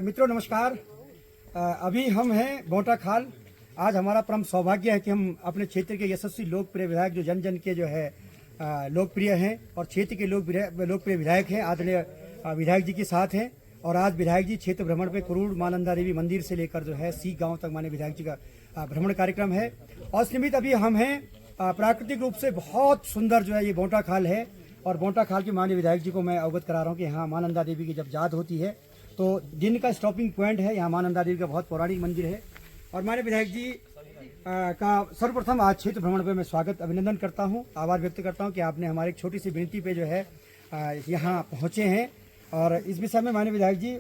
मित्रों नमस्कार। अभी हम हैं बोटा खाल। आज हमारा परम सौभाग्य है कि हम अपने क्षेत्र के यशस्वी लोकप्रिय विधायक जो जन जन के जो है लोकप्रिय हैं और क्षेत्र के लोकप्रिय विधायक हैं, आदरणीय विधायक जी के साथ हैं। और आज विधायक जी क्षेत्र भ्रमण पे कुरूड़ मां नंदा देवी मंदिर से लेकर जो है सी गांव तक माने विधायक जी का भ्रमण कार्यक्रम है। और इस निमित्त अभी हम हैं प्राकृतिक रूप से बहुत सुंदर जो है ये बोटा खाल है। और बोटा खाल के माननीय विधायक जी को मैं अवगत करा रहा हूँ कि यहाँ मां नंदा देवी की जब याद होती है तो दिन का स्टॉपिंग पॉइंट है। यहाँ मां नंदा देवी का बहुत पौराणिक मंदिर है। और माननीय विधायक जी का सर्वप्रथम आज क्षेत्र भ्रमण पे मैं स्वागत अभिनंदन करता हूँ, आभार व्यक्त करता हूँ कि आपने हमारे एक छोटी सी विनती पे जो है यहाँ पहुँचे हैं। और इस विषय में माननीय विधायक जी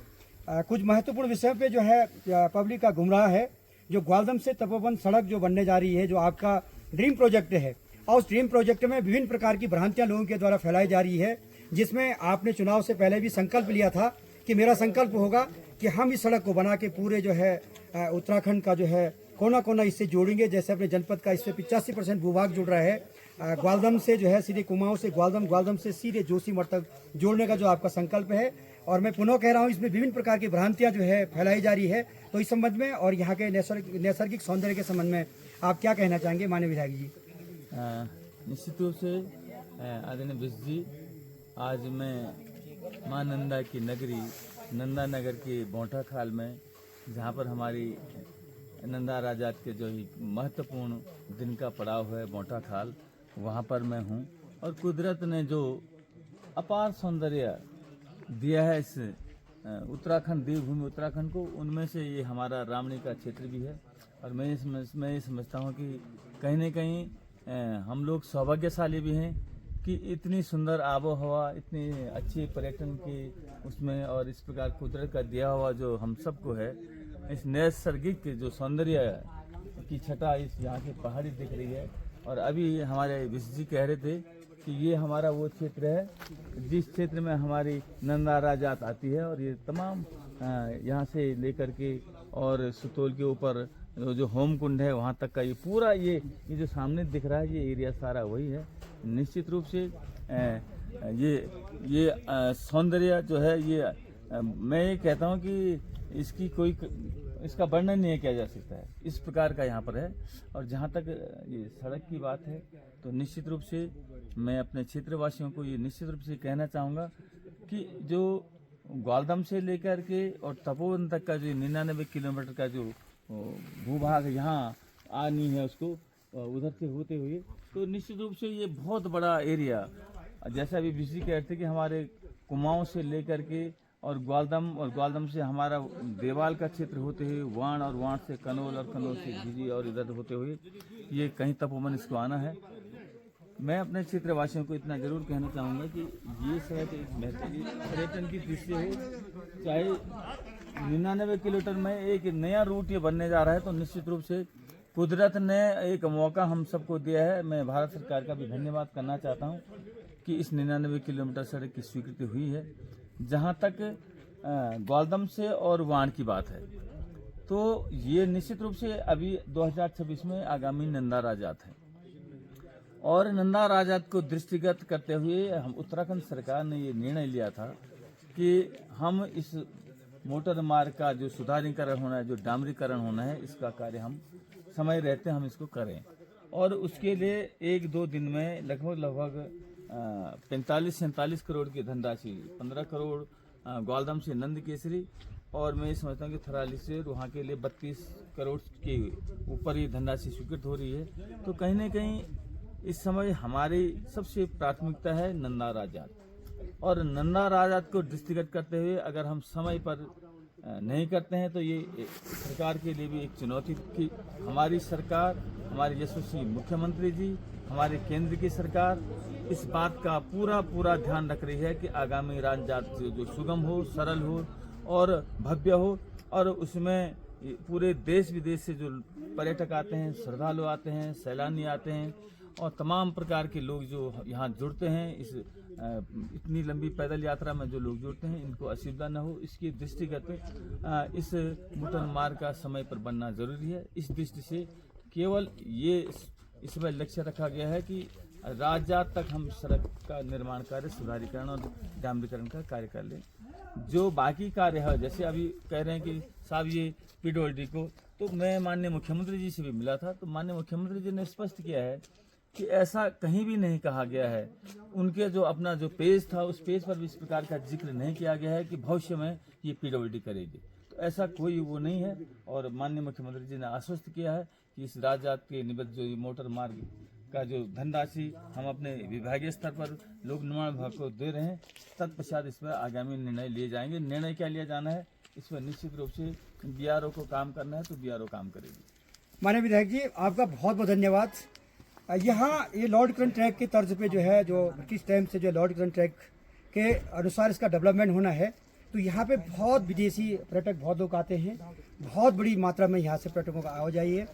कुछ महत्वपूर्ण विषयों पे जो है पब्लिक का गुमराह है। जो ग्वालदम से तपोवन सड़क जो बनने जा रही है, जो आपका ड्रीम प्रोजेक्ट है, और उस ड्रीम प्रोजेक्ट में विभिन्न प्रकार की भ्रांतियां लोगों के द्वारा फैलाई जा रही है, जिसमें आपने चुनाव से पहले भी संकल्प लिया था कि मेरा संकल्प होगा कि हम इस सड़क को बना के पूरे जो है उत्तराखंड का जो है कोना कोना इससे जोड़ेंगे। जैसे अपने जनपद का इससे 85% भूभाग जुड़ रहा है। ग्वालदम से जो है सीधे कुमाऊं से ग्वालदम, ग्वालदम से सीधे जोशीमठ तक जोड़ने का जो आपका संकल्प है। और मैं पुनः कह रहा हूँ, इसमें विभिन्न प्रकार की भ्रांतियां जो है फैलाई जा रही है। तो इस संबंध में और यहाँ के नैसर्गिक सौंदर्य के संबंध में आप क्या कहना चाहेंगे माननीय विधायक जी? निश्चित रूप से आदरणीय विश्व जी, आज मैं मां नंदा की नगरी नंदा नगर के बोटा खाल में, जहाँ पर हमारी नंदा राजात के जो ही महत्वपूर्ण दिन का पड़ाव है बोटा खाल, वहाँ पर मैं हूँ। और कुदरत ने जो अपार सौंदर्य दिया है इस उत्तराखंड, देवभूमि उत्तराखंड को, उनमें से ये हमारा रामणी का क्षेत्र भी है। और मैं ये समझता हूँ कि कहीं न कहीं हम लोग सौभाग्यशाली भी हैं कि इतनी सुंदर आबो हवा, इतनी अच्छी पर्यटन की उसमें, और इस प्रकार कुदरत का दिया हुआ जो हम सबको है, इस नैसर्गिक जो सौंदर्य की छटा इस यहाँ की पहाड़ी दिख रही है। और अभी हमारे विश्व जी कह रहे थे कि ये हमारा वो क्षेत्र है जिस क्षेत्र में हमारी नंदा राजात आती है। और ये तमाम यहाँ से लेकर के और सुतोल के ऊपर जो होम कुंड है वहाँ तक का ये पूरा ये जो सामने दिख रहा है, ये एरिया सारा वही है। निश्चित रूप से ये सौंदर्य जो है, ये मैं ये कहता हूँ कि इसका वर्णन नहीं किया जा सकता है, इस प्रकार का यहाँ पर है। और जहाँ तक ये सड़क की बात है, तो निश्चित रूप से मैं अपने क्षेत्रवासियों को ये निश्चित रूप से कहना चाहूँगा कि जो ग्वालदम से लेकर के और तपोवन तक का जो 99 किलोमीटर का जो भूभाग यहाँ आनी है, उसको उधर से होते हुए, तो निश्चित रूप से ये बहुत बड़ा एरिया, जैसा अभी बिजली कह रहे थे कि हमारे कुमाऊं से लेकर के और ग्वालदम से हमारा देवाल का क्षेत्र होते हुए वाण, और वाण से कनौल, और कनौल से झिझी, और इधर होते हुए ये कहीं तपोवन इसको आना है। मैं अपने क्षेत्रवासियों को इतना जरूर कहना चाहूँगा कि ये सड़क एक बेहतरीन पर्यटन की दृष्टि हो, चाहे 99 किलोमीटर में एक नया रूट ये बनने जा रहा है, तो निश्चित रूप से कुदरत ने एक मौका हम सबको दिया है। मैं भारत सरकार का भी धन्यवाद करना चाहता हूँ कि इस 99 किलोमीटर सड़क की स्वीकृति हुई है। जहाँ तक ग्वालदम से और वाण की बात है, तो ये निश्चित रूप से अभी 2026 में आगामी नंदा राजात है, और नंदा राजात को दृष्टिगत करते हुए हम उत्तराखंड सरकार ने ये निर्णय लिया था कि हम इस मोटर मार्ग का जो सुधारीकरण होना है, जो डामरीकरण होना है, इसका कार्य हम समय रहते हम इसको करें। और उसके लिए 1-2 दिन में लगभग 45-47 करोड़ की धनराशि, 15 करोड़ ग्वालदम से नंद केसरी, और मैं समझता हूँ कि थराली से वहाँ के लिए 32 करोड़ के ऊपर ये धनराशि स्वीकृत हो रही है। तो कहीं न कहीं इस समय हमारी सबसे प्राथमिकता है नंदा राजात, और नंदा राजात को दृष्टिगत करते हुए अगर हम समय पर नहीं करते हैं तो ये सरकार के लिए भी एक चुनौती की। हमारी सरकार, हमारे यशस्वी मुख्यमंत्री जी, हमारे केंद्र की सरकार इस बात का पूरा ध्यान रख रही है कि आगामी राजजात जो सुगम हो, सरल हो और भव्य हो। और उसमें पूरे देश विदेश से जो पर्यटक आते हैं, श्रद्धालु आते हैं, सैलानी आते हैं, और तमाम प्रकार के लोग जो यहाँ जुड़ते हैं, इस इतनी लंबी पैदल यात्रा में जो लोग जुड़ते हैं, इनको असुविधा न हो, इसकी दृष्टिगत इस मोटर मार्ग का समय पर बनना जरूरी है। इस दृष्टि से केवल ये इसमें लक्ष्य रखा गया है कि राजजात तक हम सड़क का निर्माण कार्य, सुधारीकरण और डामरीकरण का कार्य कर लें। जो बाकी कार्य है, जैसे अभी कह रहे हैं कि साहब ये पीडब्ल्यूडी को, तो मैं माननीय मुख्यमंत्री जी से भी मिला था, तो माननीय मुख्यमंत्री जी ने स्पष्ट किया है कि ऐसा कहीं भी नहीं कहा गया है। उनके जो अपना जो पेज था उस पेज पर भी इस प्रकार का जिक्र नहीं किया गया है कि भविष्य में ये पीडब्ल्यूडी करेगी, तो ऐसा कोई वो नहीं है। और माननीय मुख्यमंत्री जी ने आश्वस्त किया है कि इस राजजात के निमित्त जो ये मोटर मार्ग का जो धनराशि हम अपने विभागीय स्तर पर लोक निर्माण विभाग को दे रहे हैं, तत्पश्चात इस पर आगामी निर्णय लिए जाएंगे। निर्णय क्या लिया जाना है इस पर निश्चित रूप से बीआरओ को काम करना है तो बीआरओ काम करेगी। माननीय विधायक जी, आपका बहुत बहुत धन्यवाद। यहाँ ये लॉर्ड करंट ट्रैक के तर्ज पे जो है, जो ब्रिटिश टाइम से जो लॉर्ड करंट ट्रैक के अनुसार इसका डेवलपमेंट होना है, तो यहाँ पे बहुत विदेशी पर्यटक बहुत लोग आते हैं, बहुत बड़ी मात्रा में यहाँ से पर्यटकों का आवाजाही है।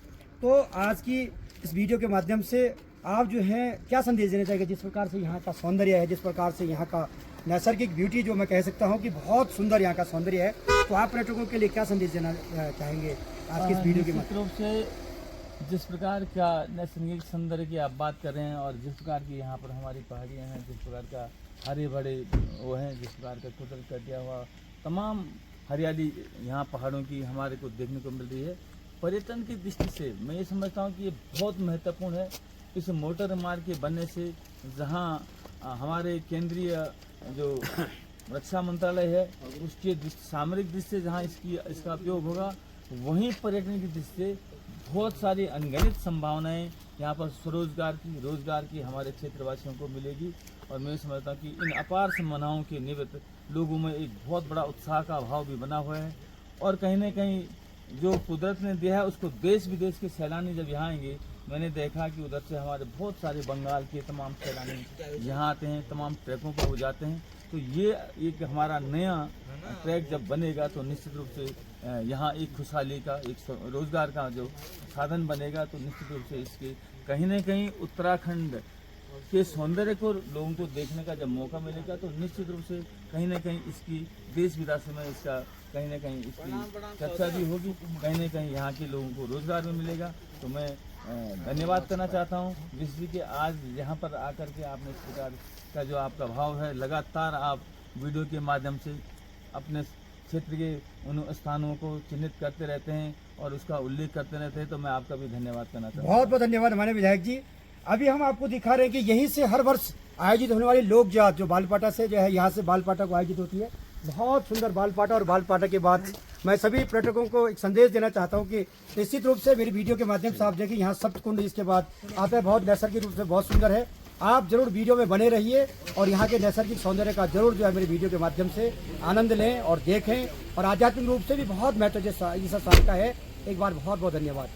तो आज की इस वीडियो के माध्यम से आप जो है क्या संदेश देना चाहेंगे? जिस प्रकार से यहाँ का सौंदर्य है, जिस प्रकार से यहाँ का नैसर्गिक ब्यूटी, जो मैं कह सकता हूँ कि बहुत सुंदर यहाँ का सौंदर्य है, तो आप पर्यटकों के लिए क्या संदेश देना चाहेंगे आज की इस वीडियो के माध्यम रूप से? जिस प्रकार का नैसर्गिक सौंदर्य की आप बात कर रहे हैं और जिस प्रकार की यहाँ पर हमारी पहाड़ियाँ हैं, जिस प्रकार का हरे भरे वो हैं, जिस प्रकार का कुदरत का दिया हुआ तमाम हरियाली यहाँ पहाड़ों की हमारे को देखने को मिल रही है, पर्यटन की दृष्टि से मैं ये समझता हूँ कि ये बहुत महत्वपूर्ण है। इस मोटर मार्ग के बनने से जहाँ हमारे केंद्रीय जो रक्षा मंत्रालय है उसके सामरिक दृष्टि से जहाँ इसका उपयोग होगा, वहीं पर्यटन की दृष्टि से बहुत सारी अनगिनत संभावनाएं यहाँ पर रोजगार की हमारे क्षेत्रवासियों को मिलेगी। और मैं समझता हूँ कि इन अपार संभावनाओं के निमित्त लोगों में एक बहुत बड़ा उत्साह का अभाव भी बना हुआ है। और कहीं न कहीं जो कुदरत ने दिया है उसको देश विदेश के सैलानी जब यहाँ आएंगे, मैंने देखा कि उधर से हमारे बहुत सारे बंगाल के तमाम सैलानी यहाँ आते हैं, तमाम ट्रैकों पर हो जाते हैं। तो ये एक हमारा नया ट्रैक जब बनेगा तो निश्चित रूप से यहाँ एक खुशहाली का, एक रोजगार का जो साधन बनेगा, तो निश्चित रूप से इसके कहीं न कहीं उत्तराखंड के सौंदर्य को लोगों को देखने का जब मौका मिलेगा तो निश्चित रूप से कहीं न कहीं इसकी देश विदेश में इसका कहीं न कहीं इसकी चर्चा भी होगी, कहीं न कहीं यहाँ के लोगों को रोजगार भी मिलेगा। तो मैं धन्यवाद करना चाहता हूँ जिससे कि आज यहाँ पर आकर के आपने इस प्रकार का जो आपका भाव है, लगातार आप वीडियो के माध्यम से अपने क्षेत्र के उन स्थानों को चिन्हित करते रहते हैं और उसका उल्लेख करते रहते हैं, तो मैं आपका भी धन्यवाद करना चाहता हूँ। बहुत बहुत धन्यवाद हमारे विधायक जी। अभी हम आपको दिखा रहे हैं कि यहीं से हर वर्ष आयोजित होने वाली लोक जात जो बालपाटा से जो है, यहाँ से बालपाटा को आयोजित होती है, बहुत सुंदर बालपाटा। और बालपाटा के बाद मैं सभी पर्यटकों को एक संदेश देना चाहता हूँ कि निश्चित रूप से मेरी वीडियो के माध्यम से आप देखिए यहाँ सप्तकुंड इसके बाद आता है, बहुत नैसर्गिक रूप से बहुत सुंदर है। आप जरूर वीडियो में बने रहिए और यहाँ के नैसर्गिक सौंदर्य का जरूर जो है मेरी वीडियो के माध्यम से आनंद लें और देखें। और आध्यात्मिक रूप से भी बहुत महत्व जैसा साल का है। एक बार बहुत बहुत धन्यवाद।